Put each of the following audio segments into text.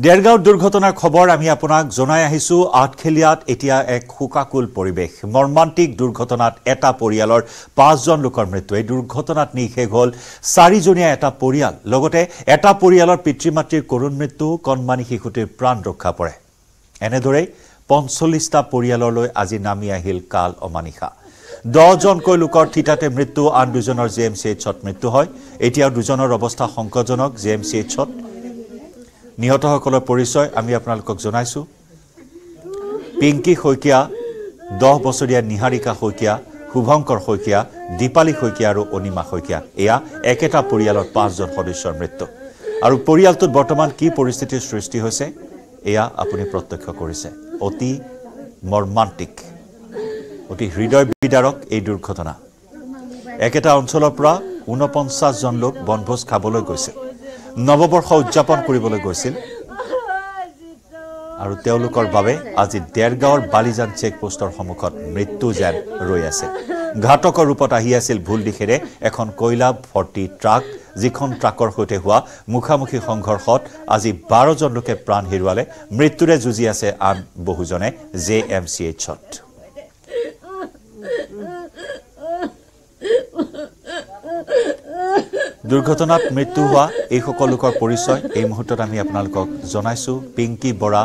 দেৰগাঁও দুৰ্ঘটনাৰ খবৰ আমি আপোনাক জনাই আহিছো আঠখেলিয়াত এতিয়া এক শোকাকুল পৰিৱেশ মৰ্মান্তিক দুৰ্ঘটনাত এটা পৰিয়ালৰ 5 জন লোকৰ মৃত্যু এই দুৰ্ঘটনাত নিখেগ হল 4 জনীয়া এটা পৰিয়াল লগতে এটা পৰিয়ালৰ পিতৃ-মাতৃৰ কৰুণ মৃত্যু কণমানি শিশুটিৰ প্ৰাণ ৰক্ষা পৰে এনেদৰে 45টা পৰিয়াললৈ আজি নামি আহিল কাল অমানিশা 10 জনকৈ লোকৰ থিতাতে মৃত্যু আন দুজনৰ জেএমচিএইচত মৃত্যু হয় এতিয়া দুজনৰ অৱস্থা সংকটজনক জেএমচিএইচত নিহতসকলৰ পৰিচয় আমি আপোনালোকক জনাইছো পিংকি শইকীয়া 10 বছৰীয়া নিহাৰিকা শইকীয়া শুভঙ্কৰ শইকীয়া দীপালী শইকীয়া আৰু অনিমা শইকীয়া এয়া একেটা পৰিয়ালৰ 5 জন সদস্যৰ মৃত্যু আৰু পৰিয়ালটোত বৰ্তমান কি পৰিস্থিতিৰ সৃষ্টি হৈছে এয়া আপুনি প্ৰত্যক্ষ কৰিছে অতি মৰ্মান্তিক অতি হৃদয় বিদাৰক এই দুৰ্ঘটনা একেটা অঞ্চলৰ পৰা 49 জন লোক বনভোজ খাবলৈ গৈছে নৱবৰ্ষ উদযাপন কৰিবলৈ গৈছিল আৰু তেওঁলোকৰ বাবে আজি দেৰগাঁৱৰ বালিজান চেকপোষ্টৰ সন্মুখত মৃত্যু যেন ৰৈ আছে ঘাতকৰ ৰূপত আহি আছিল ভুল দিশেৰে এখন কয়লা ভৰ্তি ট্ৰাক যিখন ট্ৰাকৰ সৈতে হোৱা মুখামুখি সংঘৰ্ষত আজি 12 জন লোকে প্ৰাণ হেৰুৱালে মৃত্যুৰে যুঁজি আছে আন বহুজনে জেএমচিএইচত দুৰ্ঘটনাত মৃত্যু হোৱা এই সকল লোকৰ পৰিচয় এই মুহূৰ্তত আমি আপোনালোকক জনাইছো পিংকি বৰা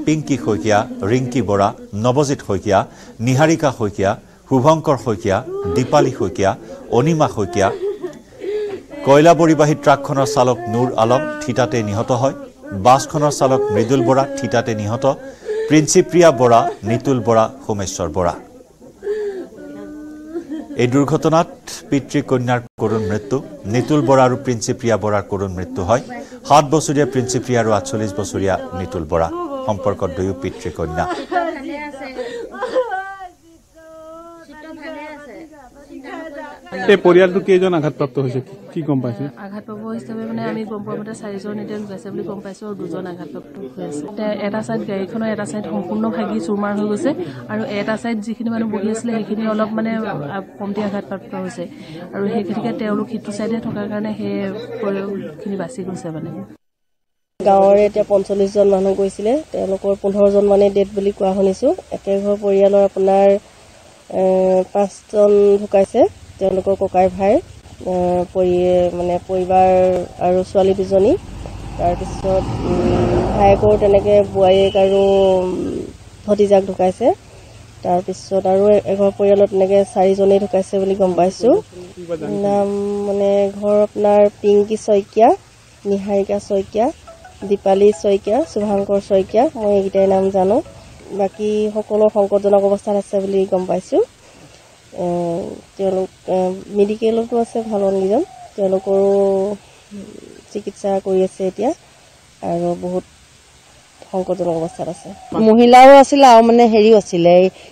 পিংকি শইকীয়া ৰিংকি বৰা নৱজিত শইকীয়া নিহাৰিকা শইকীয়া শুভঙ্কৰ শইকীয়া দীপালী শইকীয়া অনিমা শইকীয়া কয়লাবৰীবাহী ট্ৰাকখনৰ চালক নুৰ আলম থিতাতে নিহত হয় বাছখনৰ চালক মৃদুল বৰা থিতাতে নিহত প্ৰিন্সিপ্ৰিয়া বৰা নিতুল বৰা সোমেশ্বৰ বৰা এই দুৰ্ঘটনাত পিতৃ কন্যাৰ কৰুণ মৃত্যু নিতুল বৰা আৰু প্ৰিন্সিপ্ৰিয়া বৰাৰ কৰুণ মৃত্যু হয় 7 বছৰীয়া প্ৰিন্সিপ্ৰিয়া আৰু 48 বছৰীয়া নিতুল বৰা সম্পৰ্কত দুয়ো পিতৃ কন্যা এই পৰিয়ালটো কেইজন আঘাতপ্ৰাপ্ত হৈছে কি গম পাইছে আঘাতপ্ৰাপ্ত হিচাপে মানে আমি গম পোৱা মতে 4 জন এতিয়া গৈছে বুলি গম পাইছো আৰু 2 জন আঘাতপ্ৰাপ্ত হৈছে এটা সাইড গাড়ীখনৰ এটা সাইড সম্পূৰ্ণ ভাগি চুৰমাৰ হৈ গৈছে আৰু এটা সাইড যিখিনি মানুহ বহি আছিল সেইখিনি অলপ মানে কমটি আঘাতপ্ৰাপ্ত হৈছে আৰু সেইখিনিকে তেওঁলোক হিটো সাইডে থকাৰ কাৰণে সেই পৰিয়ালখিনি বাচি গৈছে মানে গাঁৱৰ এতিয়া 45 জন মানুহ গৈছিলে তেওঁলোকৰ 15 জন মানে ডেড বুলি কোৱা শুনিছো একে ঘৰ পৰিয়ালৰ আপোনাৰ 5 জন ঢুকাইছে তেওঁলোকৰ ককাই ভাই মানে পৰিবাৰ আৰু ছোৱালী দুজনী তাৰ পিছত ভাইকৰ তেনেকে বুৱাইক আৰু ভতিজাক ঢুকাইছে তাৰ পিছত আৰু এঘৰ পৰিয়ালত তেনেকে 4 জনেই ঢুকাইছে বুলি গম পাইছো নাম মানে ঘৰ আপোনাৰ পিংকি শইকীয়া নিহাৰিকা শইকীয়া দীপালী শইকীয়া শুভঙ্কৰ শইকীয়া মই এইকেইটাৰ নাম জানো বাকি সকলো সংকটজনক অৱস্থাত আছে বুলি গম পাইছো তেওঁলোক মেডিকেলতো আছে ভাল নিজন তেওঁলোকৰো চিকিৎসা কৰি আছে এতিয়া আৰু বহুত সংকটজনক অৱস্থাত আছে মহিলাও আছিল আৰু মানে হেৰিও আছিল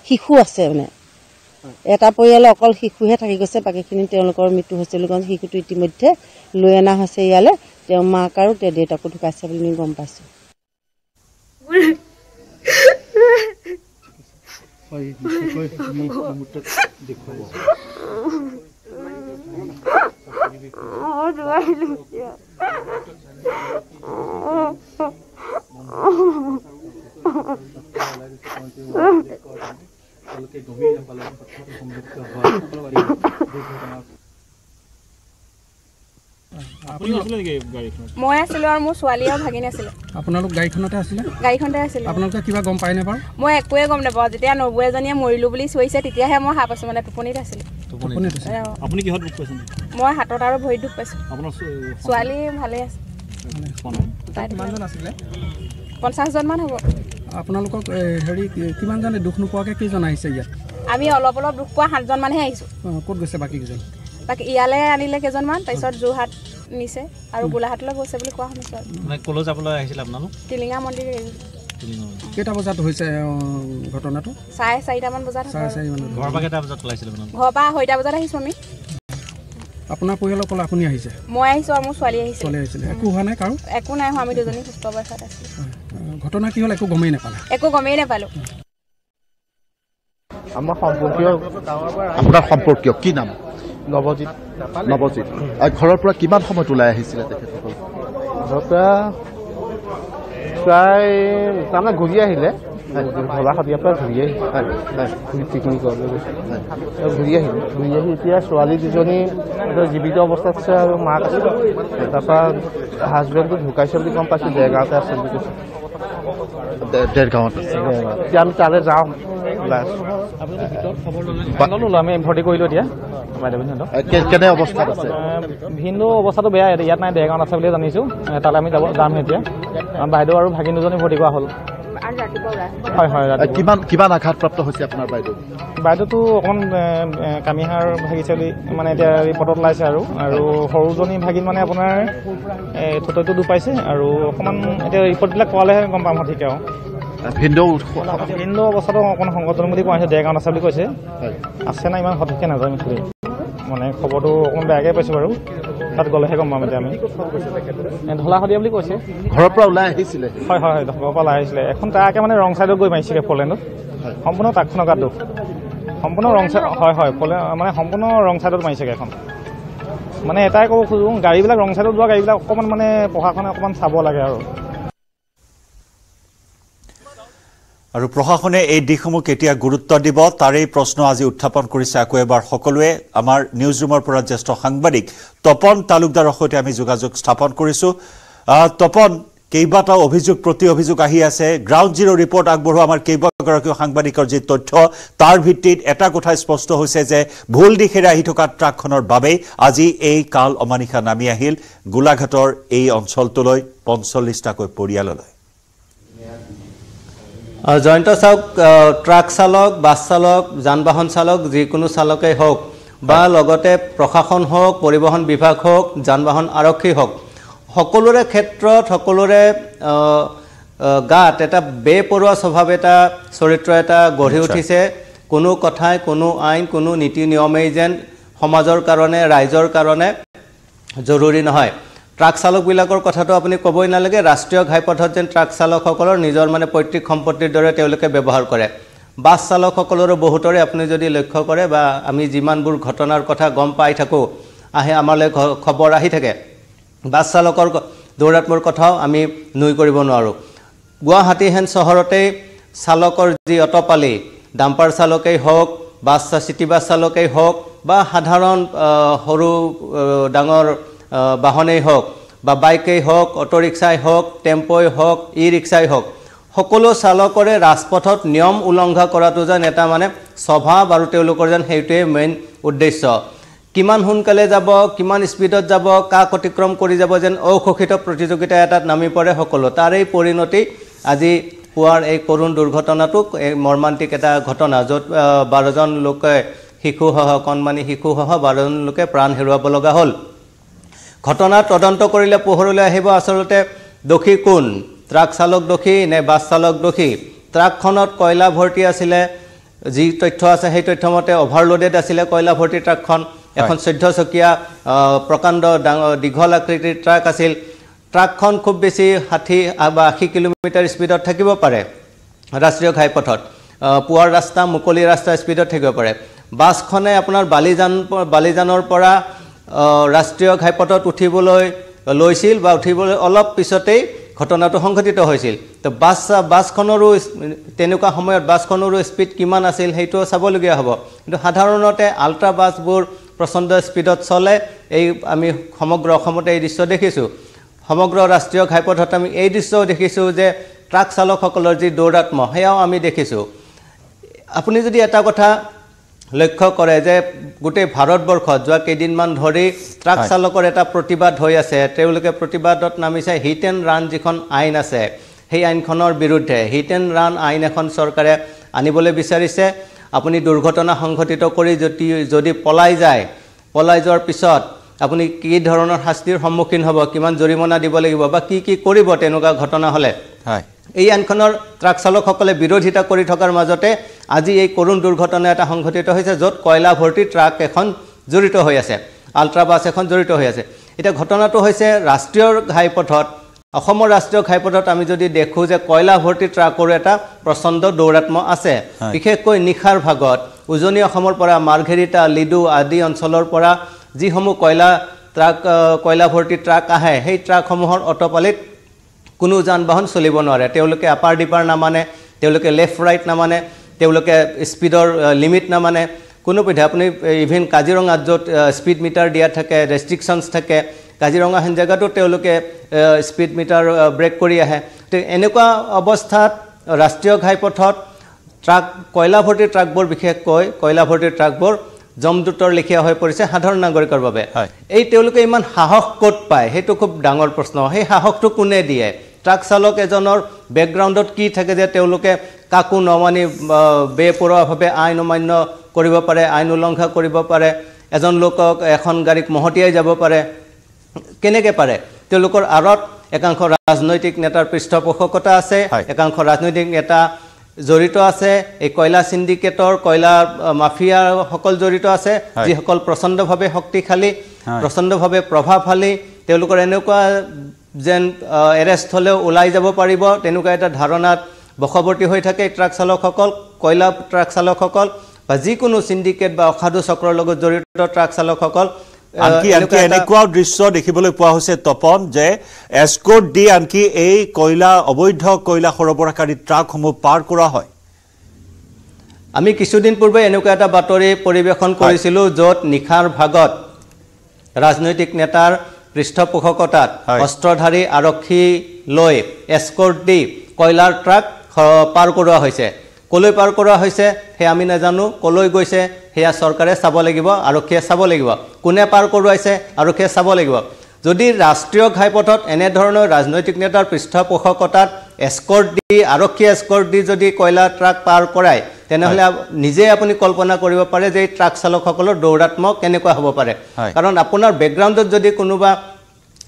শিশু আছে মানে এটা পৰিয়ালে অকল শিশুহে থাকি গৈছে বাকিখিনি তেওঁলোকৰ মৃত্যু হৈছে বুলি কয় শিশুটো ইতিমধ্যে লৈ অনা হৈছে ইয়ালে তেওঁ মাক আৰু তেওঁ দেউতাকো ঢুকাইছে বুলি গম পাইছো মই আছিলো আৰু মোৰ ছোৱালী আৰু ভাগিন আছিলে আপোনালোক গাড়ীখনতে আছিলে আপোনালোকে কিবা গম পাই নে বাৰু মই একোৱে গম নাপাওঁ যেতিয়া নবৌ এজনীয়ে মৰিলো বুলি কৈছে তেতিয়াহে মই সাপ আছো মানে টোপনিত আছিলো আপুনি কিহত দুখ পাইছে মই হাতত আৰু ভৰিত দুখ পাইছো আপোনাৰ ছোৱালী ভালে আছে কিমানজন আছিলে 50 জন মান হ'ব আপোনালোকক হেৰি কিমান জনে দুখ নোপোৱাকে কেইজন আহিছে ইয়াত আমি অলপ অলপ দুখ পোৱা 7 জন মানহে আহিছো ক'ত গৈছে বাকি কেইজন বাকি ইয়ালে আনিলে কেইজনমান তাৰপিছত যোৰহাট নিছে আৰু গোলাঘাটলৈ গৈছে বুলি কোৱা শুনিছো মানে কলৈ যাবলৈ আহিছিল আপোনালোক টিলিঙা মন্দিৰ কেইটা বজাত হৈছে ঘটনাটো 4:30 মান বজাত ঘৰৰ পৰা কেইটা বজাত ওলাইছিল আপোনালোক ঘৰৰ পৰা 8টা বজাত আহিছো আমি আপোনাৰ পৰিয়ালৰ কল আপুনি আহিছে মই আহিছো আৰু মোৰ ছোৱালী আহিছে একো হোৱা নাই কাৰো একো নাই হোৱা আমি দুজনী সুস্থ অৱস্থাত আছো ঘটনা কি হ'ল একো গমেই নাপালো আমাৰ সম্পৰ্কীয় কি নাম নৱজিত ঘৰৰ পৰা কিমান সময়ত ওলাই আহিছিলে তেখেতসকল ঘৰৰ পৰা প্ৰায় তাৰমানে ঘূৰি আহিলে ঢলাশদিয়াৰ পৰা ঘূৰি আহিলে পিকনিক কৰিবলৈ গৈছে ঘূৰি আহি এতিয়া ছোৱালী দুজনী জীৱিত অৱস্থাত আছে আৰু মাক আছে তাৰপৰা হাজবেণ্ডটো ঢুকাইছে বুলি গম পাইছোঁ দেৰগাঁৱতে আছে বুলি কৈছে দেৰগাঁৱত এতিয়া আমি তালৈ যাওঁ ওলাই আছোঁ আমি ভৰ্তি কৰিলোঁ এতিয়া কেনে অৱস্থাত আছে ভিনদেউ অৱস্থাটো বেয়া ইয়াত নাই দেৰগাঁৱত আছে বুলি জানিছোঁ তালৈ আমি যাম এতিয়া বাইদেউ আৰু ভাগিন দুজনী ভৰ্তি কৰা হ'ল হয় হয় কিমান আঘাতপ্ৰাপ্ত হৈছে আপোনাৰ বাইদেউটো অকণমান কামিহাৰ ভাগিছে বুলি মানে এতিয়া ৰিপৰ্টত ওলাইছে আৰু সৰুজনী ভাগিন মানে আপোনাৰ থুতৈটো দুখ পাইছে আৰু অকণমান এতিয়া ৰিপৰ্টবিলাক পোৱালেহে গম পাম সঠিকে আৰু ভিনদেউ অৱস্থাটো অকণমান সংকটজনক বুলি কোৱা হৈছে দেৰগাঁৱত আছে বুলি কৈছে আছে না ইমান সঠিককৈ নাজানো মানে খবৰটো অকণমান বেয়াকৈ পাইছোঁ বাৰু তাত গ'লেহে গম পাম এতিয়া আমি ঢলাশদিয়া বুলি কৈছে ঘৰৰ পৰা ওলাই আহিছিলে হয় হয় ঘৰৰ পৰা ওলাই আহিছিলে এখন তাকে মানে ৰং চাইডত গৈ মাৰিছিলে ফ'ৰলেণ্ডত সম্পূৰ্ণ তাকখনৰ গাত দুখ সম্পূৰ্ণ ৰং চাইড হয় হয় মানে সম্পূৰ্ণ ৰং চাইডত মাৰিছেগৈ এখন মানে এটাই ক'ব খোজোঁ গাড়ীবিলাক ৰং চাইডত যোৱা গাড়ীবিলাক অকণমান মানে প্ৰশাসনে অকণমান চাব লাগে আৰু প্ৰশাসনে এই দিশসমূহ কেতিয়া গুৰুত্ব দিব তাৰেই প্ৰশ্ন আজি উত্থাপন কৰিছে আকৌ এবাৰ সকলোৱে আমাৰ নিউজ ৰুমৰ পৰা জ্যেষ্ঠ সাংবাদিক তপন তালুকদাৰৰ সৈতে আমি যোগাযোগ স্থাপন কৰিছোঁ তপন কেইবাটাও অভিযোগ প্ৰতি অভিযোগ আহি আছে গ্ৰাউণ্ড জিৰ' ৰিপৰ্ট আগবঢ়োৱা আমাৰ কেইবাগৰাকীও সাংবাদিকৰ যি তথ্য তাৰ ভিত্তিত এটা কথা স্পষ্ট হৈছে যে ভুল দিশেৰে আহি থকা ট্ৰাকখনৰ বাবেই আজি এই কাল অমানিশা নামি আহিল গোলাঘাটৰ এই অঞ্চলটোলৈ ৪৫টাকৈ পৰিয়াললৈ জয়ন্ত চাওক ট্ৰাক চালক বাছ চালক যান বাহন চালক যিকোনো চালকেই হওক বা লগতে প্ৰশাসন হওক পৰিবহণ বিভাগ হওক যান বাহন আৰক্ষী হওক সকলোৰে ক্ষেত্ৰত সকলোৰে গাত এটা বেপৰোৱা স্বভাৱ এটা চৰিত্ৰ এটা গঢ়ি উঠিছে কোনো কথাই কোনো আইন কোনো নীতি নিয়মেই যেন সমাজৰ কাৰণে ৰাইজৰ কাৰণে জৰুৰী নহয় ট্ৰাক চালকবিলাকৰ কথাটো আপুনি ক'বই নালাগে ৰাষ্ট্ৰীয় ঘাইপথত যেন ট্ৰাক চালকসকলৰ নিজৰ মানে পৈতৃক সম্পত্তিৰ দৰে তেওঁলোকে ব্যৱহাৰ কৰে বাছ চালকসকলৰো বহুতৰে আপুনি যদি লক্ষ্য কৰে বা আমি যিমানবোৰ ঘটনাৰ কথা গম পাই থাকোঁ আমালৈ খবৰ আহি থাকে বাছ চালকৰ দৌৰাত্মৰ কথাও আমি নুই কৰিব নোৱাৰোঁ গুৱাহাটী হেন চহৰতেই চালকৰ যি অটপালি ডাম্পাৰ চালকেই হওক বাছ চিটি বাছ চালকেই হওক বা সাধাৰণ সৰু ডাঙৰ বাহনেই হওক বা বাইকেই হওক অটো ৰিক্সাই হওক টেম্পই হওক ই ৰিক্সাই হওক সকলো চালকৰে ৰাজপথত নিয়ম উলংঘা কৰাটো যেন এটা মানে স্বভাৱ আৰু তেওঁলোকৰ যেন সেইটোৱে মেইন উদ্দেশ্য কিমান সোনকালে যাব কিমান স্পীডত যাব কাক অতিক্ৰম কৰি যাব যেন অঘোষিত প্ৰতিযোগিতা এটাত নামি পৰে সকলো তাৰেই পৰিণতি আজি পুৱাৰ এই কৰুণ দুৰ্ঘটনাটোক এই মৰ্মান্তিক এটা ঘটনা য'ত 12জন লোকে শিশুসহ কণমানি শিশুসহ 12জন লোকে প্ৰাণ হেৰুৱাব লগা হ'ল ঘটনা তদন্ত কৰিলে পোহৰলৈ আহিব আচলতে দোষী কোন ট্ৰাক চালক দোষী নে বাছ চালক দোষী ট্ৰাকখনত কয়লা ভৰ্তি আছিলে যি তথ্য আছে সেই তথ্যমতে অভাৰলোডেড আছিলে কয়লা ভৰ্তি ট্ৰাকখন এখন 14 চকীয়া প্ৰকাণ্ড দীঘল আকৃতিৰ ট্ৰাক আছিল ট্ৰাকখন খুব বেছি 60 বা 80 কিলোমিটাৰ স্পীডত থাকিব পাৰে ৰাষ্ট্ৰীয় ঘাইপথত পুৱাৰ ৰাস্তা মুকলি ৰাস্তা স্পীডত থাকিব পাৰে বাছখনে আপোনাৰ বালিজানৰ পৰা ৰাষ্ট্ৰীয় ঘাইপথত উঠিবলৈ লৈছিল বা উঠিবলৈ অলপ পিছতেই ঘটনাটো সংঘটিত হৈছিল তো বাছখনৰো তেনেকুৱা সময়ত বাছখনৰো স্পীড কিমান আছিল সেইটো চাবলগীয়া হ'ব কিন্তু সাধাৰণতে আল্ট্ৰা বাছবোৰ প্ৰচণ্ড স্পীডত চলে এই আমি সমগ্ৰ অসমতে এই দৃশ্য দেখিছোঁ সমগ্ৰ ৰাষ্ট্ৰীয় ঘাইপথত আমি এই দৃশ্যও দেখিছোঁ যে ট্ৰাক চালকসকলৰ যি দৌৰাত্ম সেয়াও আমি দেখিছোঁ আপুনি যদি এটা কথা লক্ষ্য কৰে যে গোটেই ভাৰতবৰ্ষত যোৱা কেইদিনমান ধৰি ট্ৰাক চালকৰ এটা প্ৰতিবাদ হৈ আছে তেওঁলোকে প্ৰতিবাদত নামিছে হিট এণ্ড ৰান যিখন আইন আছে সেই আইনখনৰ বিৰুদ্ধে হিট এণ্ড ৰান আইন এখন চৰকাৰে আনিবলৈ বিচাৰিছে আপুনি দুৰ্ঘটনা সংঘটিত কৰি যদি পলাই যোৱাৰ পিছত আপুনি কি ধৰণৰ শাস্তিৰ সন্মুখীন হ'ব কিমান জৰিমনা দিব লাগিব বা কি কৰিব তেনেকুৱা ঘটনা হ'লে এই আইনখনৰ ট্ৰাক চালকসকলে বিৰোধিতা কৰি থকাৰ মাজতে আজি এই কৰুণ দুৰ্ঘটনা এটা সংঘটিত হৈছে য'ত কয়লা ভৰ্তি ট্ৰাক এখন জড়িত হৈ আছে আল্ট্ৰা বাছ এখন জড়িত হৈ আছে এটা ঘটনাটো হৈছে ৰাষ্ট্ৰীয় ঘাইপথত অসমৰ ৰাষ্ট্ৰীয় ঘাইপথত আমি যদি দেখোঁ যে কয়লা ভৰ্তি ট্ৰাকৰ এটা প্ৰচণ্ড দৌৰাত্ম আছে বিশেষকৈ নিশাৰ ভাগত উজনি অসমৰ পৰা মাৰ্ঘেৰিটা লিডু আদি অঞ্চলৰ পৰা যিসমূহ কয়লা ভৰ্তি ট্ৰাক আহে সেই ট্ৰাকসমূহৰ অটপালিত কোনো যান বাহন চলিব নোৱাৰে তেওঁলোকে আপাৰ ডিপাৰ নামানে তেওঁলোকে লেফ্ট ৰাইট নামানে তেওঁলোকে স্পীডৰ লিমিট নামানে কোনো বিধে আপুনি ইভেন কাজিৰঙাত য'ত স্পীড মিটাৰ দিয়া থাকে ৰেষ্ট্ৰিকশ্যনছ থাকে কাজিৰঙা হেন জেগাতো তেওঁলোকে স্পীড মিটাৰ ব্ৰেক কৰি আহে এনেকুৱা অৱস্থাত ৰাষ্ট্ৰীয় ঘাইপথত ট্ৰাক কয়লা ভৰ্তি ট্ৰাকবোৰ বিশেষকৈ কয়লা ভৰ্তি ট্ৰাকবোৰ জমদূতৰ লিখিয়া হৈ পৰিছে সাধাৰণ নাগৰিকৰ বাবে এই তেওঁলোকে ইমান সাহস ক'ত পায় সেইটো খুব ডাঙৰ প্ৰশ্ন সেই সাহসটো কোনে দিয়ে ট্ৰাক চালক এজনৰ বেকগ্ৰাউণ্ডত কি থাকে যে তেওঁলোকে কাকো নমানি বেপৰোৱাভাৱে আইন অমান্য কৰিব পাৰে আইন উলংঘা কৰিব পাৰে এজন লোকক এখন গাড়ীক মহতিয়াই যাব পাৰে কেনেকৈ পাৰে তেওঁলোকৰ আঁৰত একাংশ ৰাজনৈতিক নেতাৰ পৃষ্ঠপোষকতা আছে একাংশ ৰাজনৈতিক নেতা জড়িত আছে এই কয়লা সিন্ডিকেটৰ কয়লা মাফিয়াসকল জড়িত আছে যিসকল প্ৰচণ্ডভাৱে শক্তিশালী প্ৰচণ্ডভাৱে প্ৰভাৱশালী তেওঁলোকৰ এনেকুৱা যেন এৰেষ্ট হ'লেও ওলাই যাব পাৰিব তেনেকুৱা এটা ধাৰণাত বশৱৰ্তী হৈ থাকে ট্ৰাক চালকসকল কয়লা ট্ৰাক চালকসকল বা যিকোনো সিন্ডিকেট বা অসাধু চক্ৰৰ লগত জড়িত ট্ৰাক চালকসকল আনকি এনেকুৱা দৃশ্য দেখিবলৈ পোৱা হৈছে তপন যে এস্কৰ্ট দি আনকি এই কয়লা অবৈধ কয়লা সৰবৰাহকাৰী ট্ৰাকসমূহ পাৰ কৰা হয় আমি কিছুদিন পূৰ্বে এনেকুৱা এটা বাতৰি পৰিৱেশন কৰিছিলোঁ য'ত নিশাৰ ভাগত ৰাজনৈতিক নেতাৰ পৃষ্ঠপোষকতাত অস্ত্ৰধাৰী আৰক্ষী লৈ এস্কৰ্ট দি কয়লাৰ ট্ৰাক পাৰ কৰোৱা হৈছে কলৈ পাৰ কৰা হৈছে হে আমি নাজানো কলৈ গৈছে হেয়া চৰকাৰে চাব লাগিব আৰক্ষীয়ে চাব লাগিব কোনে পাৰ কৰোৱাইছে আৰক্ষীয়ে চাব লাগিব যদি ৰাষ্ট্ৰীয় ঘাইপথত এনে ধৰণৰ ৰাজনৈতিক নেতাৰ পৃষ্ঠপোষকতাত এস্কৰ্ট দি আৰক্ষী এস্কৰ্ট দি যদি কয়লা ট্ৰাক পাৰ কৰায় তেনেহ'লে নিজে আপুনি কল্পনা কৰিব পাৰে যে এই ট্ৰাক চালকসকলৰ দৌৰাত্মক কেনেকুৱা হ'ব পাৰে কাৰণ আপোনাৰ বেকগ্ৰাউণ্ডত যদি কোনোবা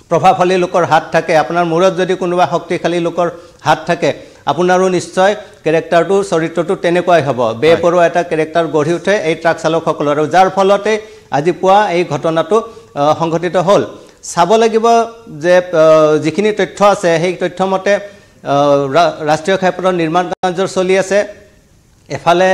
প্ৰভাৱশালী লোকৰ হাত থাকে আপোনাৰ মূৰত যদি কোনোবা শক্তিশালী লোকৰ হাত থাকে আপোনাৰো নিশ্চয় কেৰেক্টাৰটো চৰিত্ৰটো তেনেকুৱাই হ'ব বেপৰোৱা এটা কেৰেক্টাৰ গঢ়ি উঠে এই ট্ৰাক চালকসকলৰ আৰু যাৰ ফলতে আজি পুৱা এই ঘটনাটো সংঘটিত হ'ল চাব লাগিব যে যিখিনি তথ্য আছে সেই তথ্যমতে ৰাষ্ট্ৰীয় ঘাইপথৰ নিৰ্মাণ কাৰ্য চলি আছে এফালে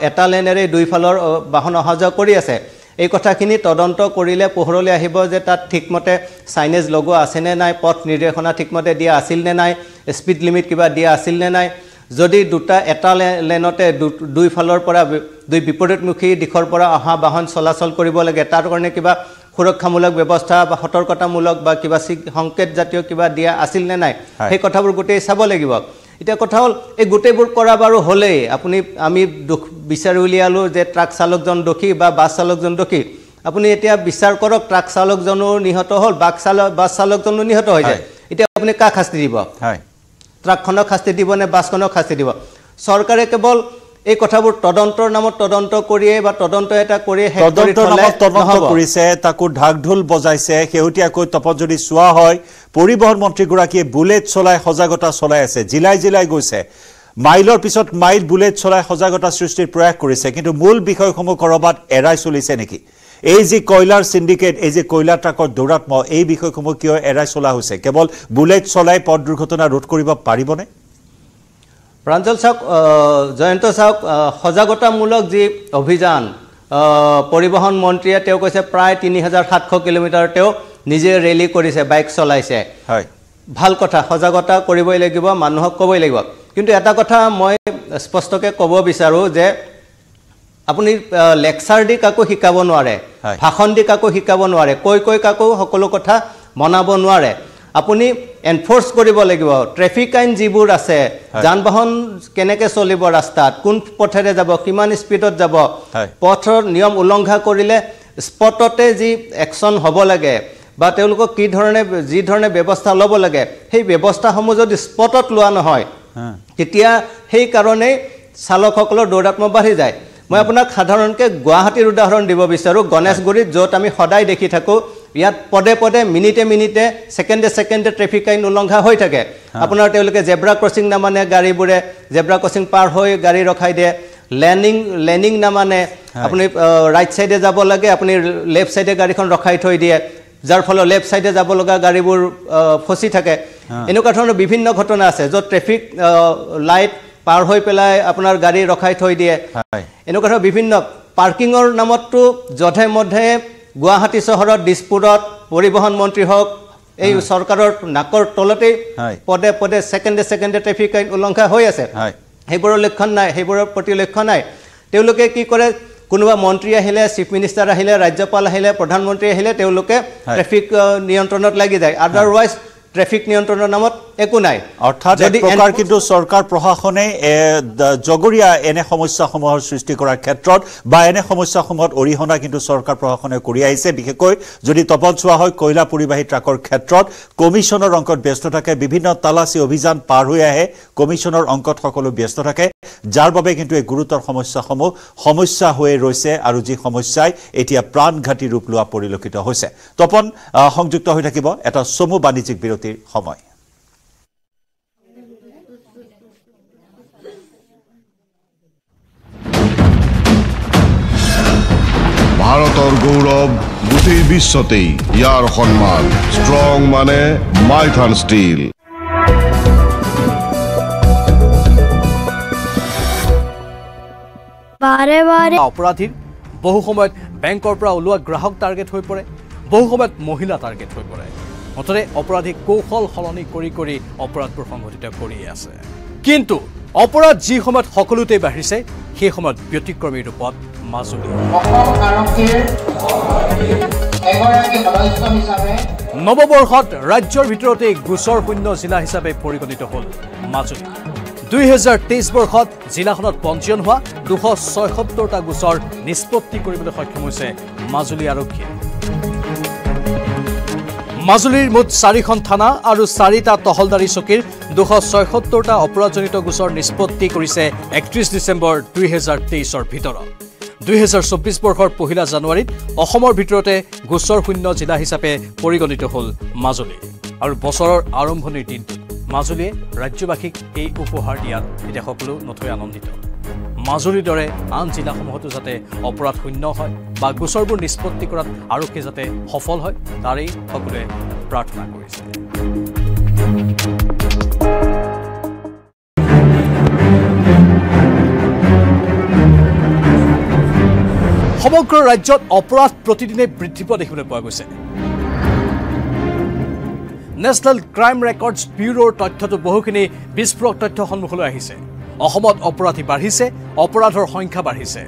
এটা লেনেৰে দুইফালৰ বাহন অহা যোৱা কৰি আছে এই কথাখিনি তদন্ত কৰিলে পোহৰলৈ আহিব যে তাত ঠিকমতে সাইনেজ লগোৱা আছেনে নাই পথ নিৰ্দেশনা ঠিকমতে দিয়া আছিল নে নাই স্পীড লিমিট কিবা দিয়া আছিল নে নাই যদি দুটা এটা লেনতে দুইফালৰ পৰা দুই বিপৰীতমুখী দিশৰ পৰা অহা বাহন চলাচল কৰিব লাগে তাৰ কাৰণে কিবা সুৰক্ষামূলক ব্যৱস্থা বা সতৰ্কতামূলক বা কিবা সংকেত জাতীয় কিবা দিয়া আছিল নে নাই সেই কথাবোৰ গোটেই চাব লাগিব এটা কথা হল এই গোটেইবোৰ কৰা বাৰু হলে আমি বিচাৰি উলিয়ালো যে ট্ৰাক চালকজন দোষী বা বাছ চালকজন দোষী আপুনি এতিয়া বিচাৰ কৰক ট্ৰাক চালকজনো নিহত হল বাছ চালকজনো নিহত হৈ যায় এতিয়া আপুনি কাক শাস্তি দিব ট্ৰাকখনক শাস্তি দিব নে বাছখনক শাস্তি দিব চৰকাৰে কেৱল এই কথাবোৰ তদন্তৰ নামত তদন্ত কৰিয়ে বা তদন্ত এটা কৰি তদন্তৰ নামত তদন্ত কৰিছে তাকো ঢাকঢোল বজাইছে হেউটিয়াকৈ তপত যদি চোৱা হয় পৰিবহন মন্ত্ৰীগৰাকীয়ে বুলেট চলাই সজাগতা চলাই আছে জিলাই গৈছে মাইলৰ পিছত মাইল বুলেট চলাই সজাগতা সৃষ্টিৰ প্ৰয়াস কৰিছে কিন্তু মূল বিষয়সমূহ কৰবাত এৰাই চলিছে নেকি এই যে কয়লাৰ সিন্ডিকেট এই যে কয়লা ট্ৰাকৰ দৌৰাত্ম এই বিষয়সমূহ কিয় এৰাই চলা হৈছে কেৱল বুলেট চলাই পথ দুৰ্ঘটনা ৰোধ কৰিব পাৰিবনে প্ৰাঞ্জল চাওক জয়ন্ত চাওক সজাগতামূলক যি অভিযান পৰিবহন মন্ত্ৰীয়ে তেওঁ কৈছে প্ৰায় 3700 কিলোমিটাৰ তেওঁ নিজে ৰেলী কৰিছে বাইক চলাইছে হয় ভাল কথা সজাগতা কৰিবই লাগিব মানুহক ক'বই লাগিব কিন্তু এটা কথা মই স্পষ্টকে ক'ব বিচাৰো যে আপুনি লেকচাৰ দি কাকো শিকাব নোৱাৰে ভাষণ দি কাকো শিকাব নোৱাৰে কৈ কাকো সকলো কথা মনাব নোৱাৰে আপুনি এনফোৰ্স কৰিব লাগিব ট্ৰাফিক আইন যিবোৰ আছে যান বাহন কেনেকৈ চলিব ৰাস্তাত কোন পথেৰে যাব কিমান স্পীডত যাব পথৰ নিয়ম উলংঘা কৰিলে স্পটতে যি একচন হ'ব লাগে বা তেওঁলোকক কি ধৰণে যি ধৰণে ব্যৱস্থা ল'ব লাগে সেই ব্যৱস্থাসমূহ যদি স্পটত লোৱা নহয় তেতিয়া সেই কাৰণে চালকসকলৰ দৌৰাত্ম বাঢ়ি যায় মই আপোনাক সাধাৰণকৈ গুৱাহাটীৰ উদাহৰণ দিব বিচাৰো গণেশগুৰিত য'ত আমি সদায় দেখি থাকো ইয়াত পদে মিনিটে সেকেন্ডে ট্ৰাফিক আইন উলংঘা হৈ থাকে আপোনাৰ তেওঁলোকে জেব্ৰা ক্ৰসিং নামানে গাড়ীবোৰে জেব্ৰা ক্ৰসিং পাৰ হৈ গাড়ী ৰখাই দিয়ে লেনিং নামানে আপুনি ৰাইট সাইডে যাব লাগে আপুনি লেফট সাইডে গাড়ীখন ৰখাই থৈ দিয়ে যাৰ ফলত লেফট সাইডে যাব লগা গাড়ীবোৰ ফসি থাকে এনেকুৱা ধৰণৰ বিভিন্ন ঘটনা আছে য'ত ট্ৰাফিক লাইট পাৰ হৈ পেলাই আপোনাৰ গাড়ী ৰখাই থৈ দিয়ে এনেকুৱা ধৰণৰ বিভিন্ন পাৰ্কিংৰ নামতটো যধে মধে গুৱাহাটী চহৰত দিছপুৰত পৰিবহন মন্ত্ৰী হওক এই চৰকাৰৰ নাকৰ তলতেই পদে পদে সেকেন্ডে ট্ৰেফিক আইন উলংঘা হৈ আছে সেইবোৰৰ লক্ষণ নাই সেইবোৰৰ প্ৰতি লক্ষ্য নাই তেওঁলোকে কি কৰে কোনোবা মন্ত্ৰী আহিলে চিফ মিনিষ্টাৰ আহিলে ৰাজ্যপাল আহিলে প্ৰধানমন্ত্ৰী আহিলে তেওঁলোকে ট্ৰেফিক নিয়ন্ত্ৰণত লাগি যায় আদাৰৱাইজ ট্ৰেফিক নিয়ন্ত্ৰণৰ নামত একো নাই অৰ্থাৎ এক প্ৰকাৰ কিন্তু চৰকাৰ প্ৰশাসনে জগৰীয়া এনে সমস্যাসমূহৰ সৃষ্টি কৰাৰ ক্ষেত্ৰত বা এনে সমস্যাসমূহত অৰিহণা কিন্তু চৰকাৰ প্ৰশাসনে কৰি আহিছে বিশেষকৈ যদি তপন চোৱা হয় কয়লা পৰিবাহী ট্ৰাকৰ ক্ষেত্ৰত কমিছনৰ অংকত ব্যস্ত থাকে বিভিন্ন তালাচী অভিযান পাৰ হৈ আহে কমিছনৰ অংকত সকলো ব্যস্ত থাকে যাৰ বাবে কিন্তু এই গুৰুতৰ সমস্যা হৈ ৰৈছে আৰু যি সমস্যাই এতিয়া প্ৰাণঘাতী ৰূপ লোৱা পৰিলক্ষিত হৈছে তপন সংযুক্ত হৈ থাকিব এটা চমু বাণিজ্যিক বিৰতিৰ সময় ভাৰতৰ গৌৰৱ গোটেই বিশ্বতেই ইয়াৰ সন্মান ষ্ট্ৰং মানে মাইথান ষ্টীল অপৰাধীৰ বহু সময়ত বেংকৰ পৰা ওলোৱা গ্ৰাহক টাৰ্গেট হৈ পৰে বহু সময়ত মহিলা টাৰ্গেট হৈ পৰে মুঠতে অপৰাধী কৌশল সলনি কৰি অপৰাধবোৰ সংঘটিত কৰি আছে কিন্তু অপৰাধ যি সময়ত সকলোতে বাঢ়িছে সেই সময়ত ব্যতিক্ৰমী ৰূপত মাজুলী নৱবৰ্ষত ৰাজ্যৰ ভিতৰতে গোচৰ শূন্য জিলা হিচাপে পৰিগণিত হ'ল মাজুলী 2023 বৰ্ষত জিলাখনত পঞ্জীয়ন হোৱা 276টা গোচৰ নিষ্পত্তি কৰিবলৈ সক্ষম হৈছে মাজুলী আৰক্ষীয়ে মাজুলীৰ মুঠ 4খন থানা আৰু 4টা তহলদাৰী চকীৰ 276টা অপৰাধজনিত গোচৰ নিষ্পত্তি কৰিছে 31 ডিচেম্বৰ 2023ৰ ভিতৰত 2024 বৰ্ষৰ 1 জানুৱাৰীত অসমৰ ভিতৰতে গোচৰ শূন্য জিলা হিচাপে পৰিগণিত হ'ল মাজুলী আৰু বছৰৰ আৰম্ভণিৰ দিনটো মাজুলীয়ে ৰাজ্যবাসীক এই উপহাৰ দিয়াত এতিয়া সকলো নথৈ আনন্দিত মাজুলীৰ দৰে আন জিলাসমূহতো যাতে অপৰাধ শূন্য হয় বা গোচৰবোৰ নিষ্পত্তি কৰাত আৰক্ষী যাতে সফল হয় তাৰেই সকলোৱে প্ৰাৰ্থনা কৰিছে সমগ্ৰ ৰাজ্যত অপৰাধ প্ৰতিদিনে বৃদ্ধি পোৱা দেখিবলৈ পোৱা গৈছে নেশ্যনেল ক্ৰাইম ৰেকৰ্ডছ ব্যুৰোৰ তথ্যটো বহুখিনি বিস্ফোৰক তথ্য সন্মুখলৈ আহিছে অসমত অপৰাধী বাঢ়িছে অপৰাধৰ সংখ্যা বাঢ়িছে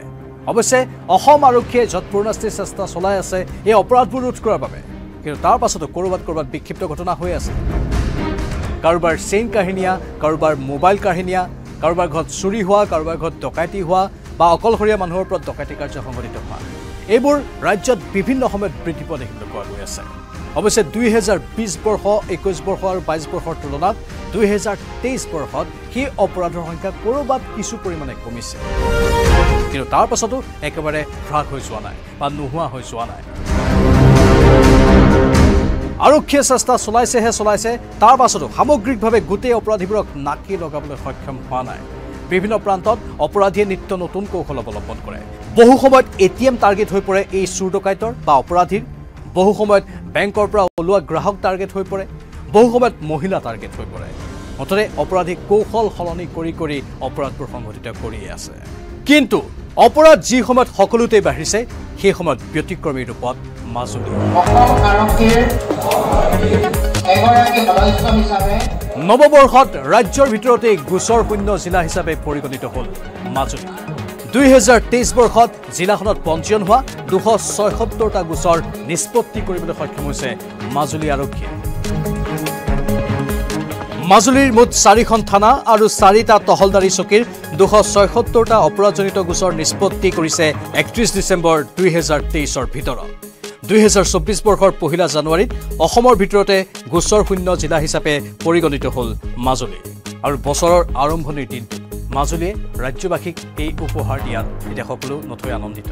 অৱশ্যে অসম আৰক্ষীয়ে যৎপূৰ্ণাস্তি চেষ্টা চলাই আছে এই অপৰাধবোৰ ৰোধ কৰাৰ বাবে কিন্তু তাৰ পাছতো কৰবাত বিক্ষিপ্ত ঘটনা হৈ আছে কাৰোবাৰ চেইন কাহিনীয়া কাৰোবাৰ মোবাইল কাহিনীয়া কাৰোবাৰ ঘৰত চুৰি হোৱা কাৰোবাৰ ঘৰত ডকাইতি হোৱা বা অকলশৰীয়া মানুহৰ ওপৰত ডকাইতি কাৰ্য সংঘটিত হোৱা এইবোৰ ৰাজ্যত বিভিন্ন সময়ত বৃদ্ধি পোৱা দেখিবলৈ পোৱা গৈ আছে অৱশ্যে 2020 বৰ্ষ 21 বৰ্ষ আৰু 22 বৰ্ষৰ তুলনাত 2023 বৰ্ষত সেই অপৰাধৰ সংখ্যা কৰবাত কিছু পৰিমাণে কমিছে কিন্তু তাৰ পাছতো একেবাৰে হ্ৰাস হৈ যোৱা নাই বা নোহোৱা হৈ যোৱা নাই আৰক্ষীয়ে চেষ্টা চলাইছে তাৰ পাছতো সামগ্ৰিকভাৱে গোটেই অপৰাধীবোৰক নাকি লগাবলৈ সক্ষম হোৱা নাই বিভিন্ন প্ৰান্তত অপৰাধীয়ে নিত্য নতুন কৌশল অৱলম্বন কৰে বহু সময়ত এটিএম টাৰ্গেট হৈ পৰে এই চুৰ ডকাইতৰ বা অপৰাধীৰ বহু সময়ত বেংকৰ পৰা ওলোৱা গ্ৰাহক টাৰ্গেট হৈ পৰে বহু সময়ত মহিলা টাৰ্গেট হৈ পৰে মুঠতে অপৰাধী কৌশল সলনি কৰি অপৰাধবোৰ সংঘটিত কৰি আছে কিন্তু অপৰাধ যি সময়ত সকলোতে বাঢ়িছে সেই সময়ত ব্যতিক্ৰমী ৰূপত মাজুলী নৱবৰ্ষত ৰাজ্যৰ ভিতৰতে গোচৰ শূন্য জিলা হিচাপে পৰিগণিত হ'ল মাজুলী 2023 বৰ্ষত জিলাখনত পঞ্জীয়ন হোৱা 276টা গোচৰ নিষ্পত্তি কৰিবলৈ সক্ষম হৈছে মাজুলী আৰক্ষীয়ে মাজুলীৰ মুঠ 4খন থানা আৰু 4টা তহলদাৰী চকীৰ 276টা অপৰাধজনিত গোচৰ নিষ্পত্তি কৰিছে 31 ডিচেম্বৰ 2023ৰ ভিতৰত 2024 বৰ্ষৰ 1 জানুৱাৰীত অসমৰ ভিতৰতে গোচৰ শূন্য জিলা হিচাপে পৰিগণিত হ'ল মাজুলী আৰু বছৰৰ আৰম্ভণিৰ দিনটো মাজুলীয়ে ৰাজ্যবাসীক এই উপহাৰ দিয়াত এতিয়া সকলো নথৈ আনন্দিত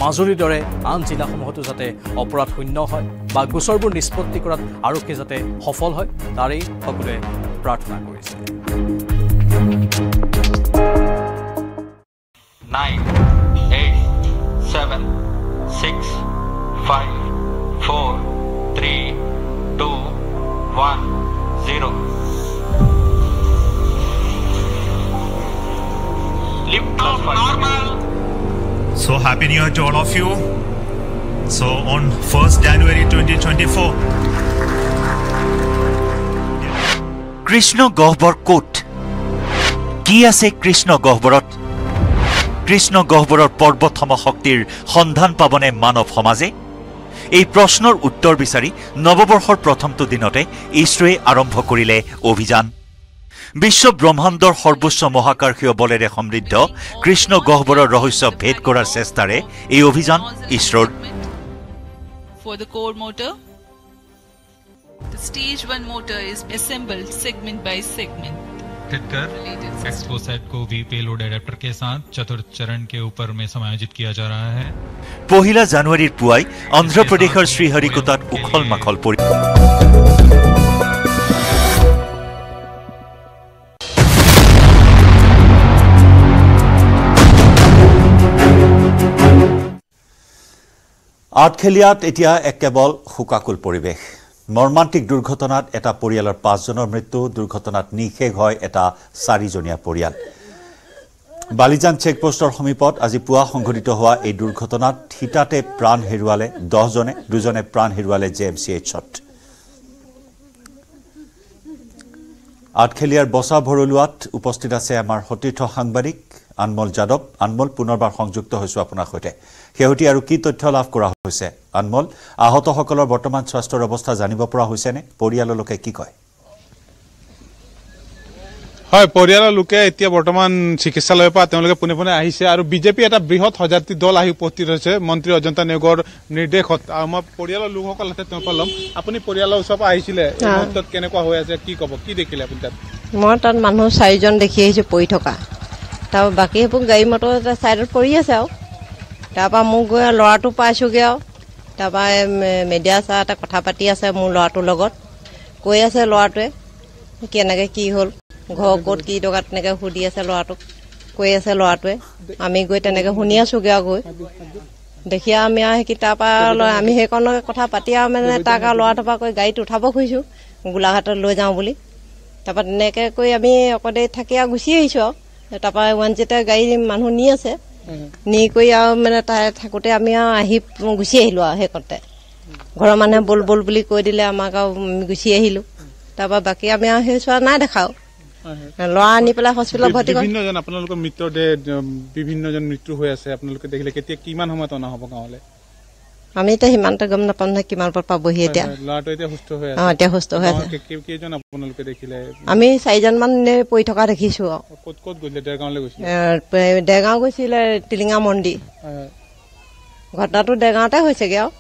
মাজুলীৰ দৰে আন জিলাসমূহতো যাতে অপৰাধ শূন্য হয় বা গোচৰবোৰ নিষ্পত্তি কৰাত আৰক্ষী যাতে সফল হয় তাৰেই সকলোৱে প্ৰাৰ্থনা কৰিছে 9 8 7 6 5 4 3 2 1 0 lift off normal. So happy new year to all of you. So on 1st January 2024 Krishna গহ্বৰ ক'ত কি আছে কৃষ্ণ গহ্বৰত কৃষ্ণ গহ্বৰৰ পৰ্বতসম শক্তিৰ সন্ধান পাবনে মানৱ সমাজে এই প্ৰশ্নৰ উত্তৰ বিচাৰি নৱবৰ্ষৰ প্ৰথমটো দিনতে ইছৰোৱে আৰম্ভ কৰিলে অভিযান বিশ্ব ব্ৰহ্মাণ্ডৰ সৰ্বোচ্চ মহাকাশীয় বলেৰে সমৃদ্ধ কৃষ্ণ গহ্বৰৰ ৰহস্য ভেদ কৰাৰ চেষ্টাৰে এই অভিযান ইছৰোৰ For the core motor, the stage 1 motor is assembled segment by segment. कर एक्सपोसेट को भी पेलोड एडेप्टर के साथ चतुर्थ चरण के ऊपर में समायोजित किया जा रहा है। पहिला জানুৱাৰীৰ পুৱাই অন্ধ্ৰ প্ৰদেশৰ শ্ৰীহৰিকোটাত উখল মাখল পৰি আঠখেলীয়াত এতিয়া কেৱল হুকাকুল পৰিৱেশ মৰ্মান্তিক দুৰ্ঘটনাত এটা পৰিয়ালৰ 5 জনৰ মৃত্যু দুৰ্ঘটনাত নিখেগ হয় এটা 4জনীয়া পৰিয়াল বালিজান চেকপোষ্টৰ সমীপত আজি পুৱা সংঘটিত হোৱা এই দুৰ্ঘটনাত হিতাতে প্ৰাণ হেৰুৱালে 10 জনে দুজনে প্ৰাণ হেৰুৱালে জেএমচিএইচত আঠখেলীয়াৰ বসা ভৰলুৱাত উপস্থিত আছে আমাৰ সতীৰ্থ সাংবাদিক আনমল যাদৱ আনমল পুনৰবাৰ সংযুক্ত হৈছো আপোনাৰ সৈতে হেউটি আৰু কি তথ্য লাভ কৰা হৈছে আনমল আহতসকলৰ বৰ্তমান স্বাস্থ্যৰ অৱস্থা জানিব পৰা হৈছে নে পৰিয়ালৰ লোকে কি কয় হয় পৰিয়ালৰ লোকে এতিয়া বৰ্তমান চিকিৎসালয়ৰ পৰা তেওঁলোকে পুনে পুনে আহিছে আৰু বিজেপি এটা বৃহৎ সজাতি দল আহি উপস্থিত হৈছে মন্ত্ৰী অজন্তা নিয়োগৰ নিৰ্দেশত আৰু মই পৰিয়ালৰ লোকসকল আছে তেওঁ পালম আপুনি পৰিয়ালৰ ওচৰৰ পৰা আহিছিলে এই মুহূৰ্তত কেনেকুৱা হৈ আছে কি ক'ব কি দেখিলে আপুনি তাত মই তাত মানুহ 4জন দেখি আহিছো পৰি থকা তাৰ বাকি হেপু গাড়ী মটৰ সাইডত পৰি আছে আৰু তাৰপা মোক গৈ লৰাটো পাইছোগে আৰু তাৰপা মিডিয়া সাথে কথা পাতি আছে মোৰ লৰাটোৰ লগত কৈ আছে লৰাটোৱে কেনেকৈ কি হ'ল ঘৰ ক'ত কি টকা তেনেকৈ সুধি আছে লৰাটোক কৈ আছে লৰাটোৱে আমি গৈ তেনেকৈ শুনি আছোগে আৰু গৈ দেখি আমি কি তাৰপা আমি সেইকণ কথা পাতি আৰু মানে তাক লৰাটোৰ পৰা কৈ গাড়ীত উঠাব খুজিছো গোলাঘাটত লৈ যাওঁ বুলি তাৰপা তেনেকৈ কৈ আমি অকলে থাকি আৰু গুচি আহিছো আৰু তাৰপা 1 গাড়ী মানুহ নি আছে নি কৈ আৰু মানে তাই থাকোতে আমি আহি গুচি আহিলো আৰু সেইকতে ঘৰৰ মানুহে বল বল বুলি কৈ দিলে আমাক আৰু গুচি আহিলো তাৰপা বাকি আমি আৰু সেই চোৱা নাই দেখাও লৰা আনি পেলাই হস্পিটেলত ভৰ্তি কৰি বিভিন্নজন আপোনালোকৰ মৃত্যুদে বিভিন্নজন মৃত্যু হৈ আছে আপোনালোকে দেখিলে কেতিয়া কিমান সময়ত অনা হ'ব গাঁৱলে আমি এতিয়া সিমানটা গম নাপাম না কিমান পৰ পাবহি এতিয়া লৰাটো এতিয়া সুস্থ হৈ আছে এতিয়া সুস্থ হৈ আছে কেইজন আপোনালোকে দেখিলে আমি 4জন মান পৰি থকা দেখিছো ক'ত ক'ত গৈছিলে দেৰগাঁৱলৈ গৈছিলে দেৰগাঁও গৈছিলে টিলিঙা মন্দিৰ ঘটনাটো দেৰগাঁৱতে হৈছেগে আৰু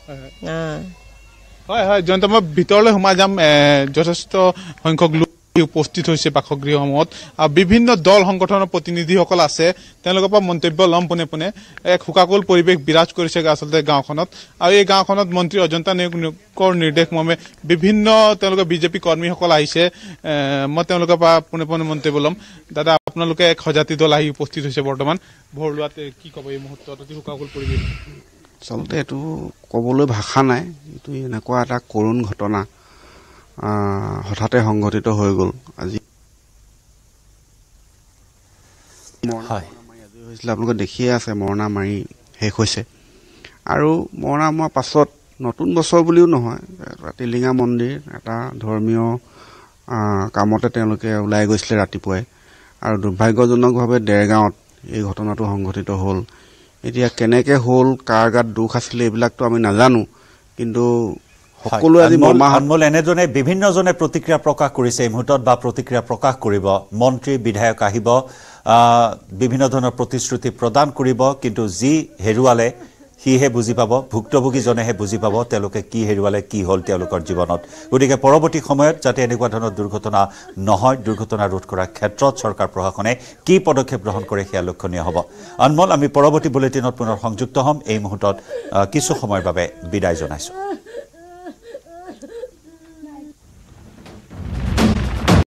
হয় হয় জয়ন্ত মই ভিতৰলৈ সোমাই যাম যথেষ্ট সংখ্যক লোক উপস্থিত হৈছে বাসগৃহসমূহত আৰু বিভিন্ন দল সংগঠনৰ প্ৰতিনিধিসকল আছে তেওঁলোকৰ পৰা মন্তব্য লম পোনে পোনে এক হুকাকুল পৰিৱেশ বিৰাজ কৰিছে আচলতে গাঁওখনত আৰু এই গাঁওখনত মন্ত্ৰী অজন্তা নিয়োগৰ নিৰ্দেশ মৰ্মে বিভিন্ন তেওঁলোকৰ বিজেপি কৰ্মীসকল আহিছে মই তেওঁলোকৰ পৰা পোনে পোনে মন্তব্য লম দাদা আপোনালোকে এক সজাতি দল আহি উপস্থিত হৈছে বৰ্তমান ভৰলুৱাত কি ক'ব এই মুহূৰ্তত অতি হুকাকুল পৰিৱেশ আচলতে এইটো ক'বলৈ ভাষা নাই এইটো এনেকুৱা এটা কৰুণ ঘটনা হঠাতে সংঘটিত হৈ গ'ল আজি হৈছিলে আপোনালোকে দেখিয়ে আছে মৰণা মাৰি শেষ হৈছে আৰু মৰণা মৰাৰ পাছত নতুন বছৰ বুলিও নহয় টিলিঙা মন্দিৰ এটা ধৰ্মীয় কামতে তেওঁলোকে ওলাই গৈছিলে ৰাতিপুৱাই আৰু দুৰ্ভাগ্যজনকভাৱে দেৰগাঁৱত এই ঘটনাটো সংঘটিত হ'ল এতিয়া কেনেকৈ হ'ল কাৰ গাত দুখ আছিলে এইবিলাকতো আমি নাজানো কিন্তু সকলো আজি আনমল এনেজনে বিভিন্নজনে প্ৰতিক্ৰিয়া প্ৰকাশ কৰিছে এই মুহূৰ্তত বা প্ৰতিক্ৰিয়া প্ৰকাশ কৰিব মন্ত্ৰী বিধায়ক আহিব বিভিন্ন ধৰণৰ প্ৰতিশ্ৰুতি প্ৰদান কৰিব কিন্তু যি হেৰুৱালে সিহে বুজি পাব ভুক্তভোগীজনেহে বুজি পাব তেওঁলোকে কি হেৰুৱালে কি হ'ল তেওঁলোকৰ জীৱনত গতিকে পৰৱৰ্তী সময়ত যাতে এনেকুৱা ধৰণৰ দুৰ্ঘটনা নহয় দুৰ্ঘটনা ৰোধ কৰাৰ ক্ষেত্ৰত চৰকাৰ প্ৰশাসনে কি পদক্ষেপ গ্ৰহণ কৰে সেয়া লক্ষণীয় হ'ব আনমল আমি পৰৱৰ্তী বুলেটিনত পুনৰ সংযুক্ত হ'ম এই মুহূৰ্তত কিছু সময়ৰ বাবে বিদায় জনাইছো